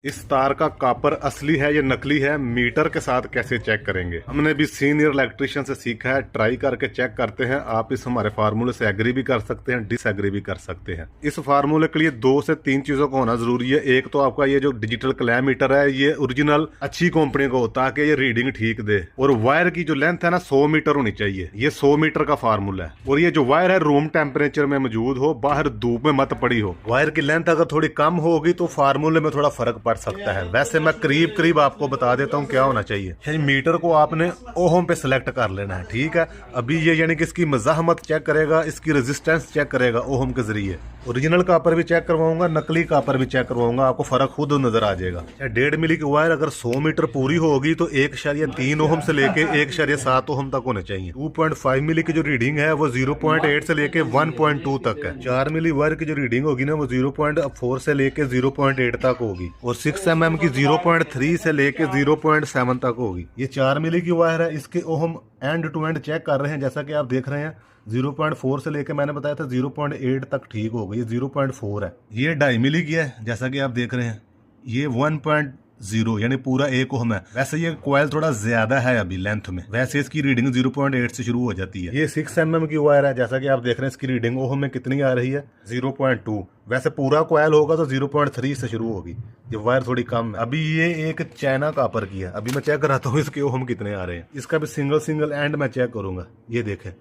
इस तार का कॉपर असली है या नकली है, मीटर के साथ कैसे चेक करेंगे। हमने भी सीनियर इलेक्ट्रिशियन से सीखा है, ट्राई करके चेक करते हैं। आप इस हमारे फार्मूले से एग्री भी कर सकते हैं, डिसएग्री भी कर सकते हैं। इस फार्मूले के लिए 2 से 3 चीजों का होना जरूरी है। एक तो आपका ये जो डिजिटल क्लैम मीटर है, ये ओरिजिनल अच्छी कंपनी का हो ताकि ये रीडिंग ठीक दे। और वायर की जो लेंथ है ना 100 मीटर होनी चाहिए। ये 100 मीटर का फार्मूला है। और ये जो वायर है रूम टेम्परेचर में मौजूद हो, बाहर धूप में मत पड़ी हो। वायर की लेंथ अगर थोड़ी कम होगी तो फार्मूले में थोड़ा फर्क पड़ सकता है। वैसे मैं करीब करीब आपको बता देता हूँ क्या होना चाहिए। यानी मीटर को आपने ओहम पे सिलेक्ट कर लेना है, ठीक है। अभी ये यानी कि इसकी मज़ाहमत चेक करेगा, इसकी रेजिस्टेंस चेक करेगा ओहम के जरिए। ओरिजिनल कापर भी चेक करवाऊंगा, नकली कापर भी चेक करवाऊंगा, आपको फर्क खुद नजर आ जाएगा। 1.5 मिली की वायर अगर 100 मीटर पूरी होगी तो 1.3 ओहम से लेके 1.7 ओहम तक होने चाहिए। 2.5 मिली की जो रीडिंग है वो 0.8 से लेके 1.2 तक है। 4 मिली वायर की जो रीडिंग होगी ना वो 0.4 से लेके 0.8 तक होगी। और 6 mm की 0.3 से लेके 0.7 तक होगी। ये 4 मिली की वायर है, इसके ohm end to end check कर रहे हैं। जैसा कि आप देख रहे हैं 0.4 से लेके मैंने बताया था 0.8 तक ठीक हो गई। ये 0.4 है। ये 2.5 मिली की है, जैसा कि आप देख रहे हैं। ये 1.0 यानी पूरा 1 ओहम है। वैसे ये कॉइल थोड़ा ज्यादा है अभी लेंथ में, वैसे इसकी रीडिंग 0.8 से शुरू हो जाती है। ये 6 mm की वायर है, जैसा कि आप देख रहे हैं। इसकी रीडिंग ओहम में कितनी आ रही है 0.2। वैसे पूरा कॉइल होगा तो 0.3 से शुरू होगी। ये वायर थोड़ी कम है। अभी ये एक चाइना कापर की है। अभी मैं चेक कराता हूँ इसके ओहम कितने आ रहे हैं। इसका भी सिंगल एंड मैं चेक करूंगा। ये देखें,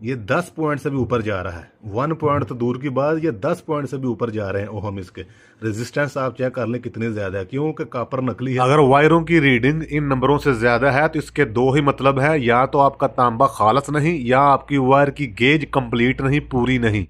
ये 10 पॉइंट से भी ऊपर जा रहा है। 1 पॉइंट तो दूर की बात, ये 10 पॉइंट से भी ऊपर जा रहे हैं ओहम। इसके रेजिस्टेंस आप चेक कर लें कितनी ज्यादा है, क्योंकि कापर नकली है। अगर वायरों की रीडिंग इन नंबरों से ज्यादा है तो इसके 2 ही मतलब है, या तो आपका तांबा खालस नहीं, या आपकी वायर की गेज कंप्लीट नहीं, पूरी नहीं।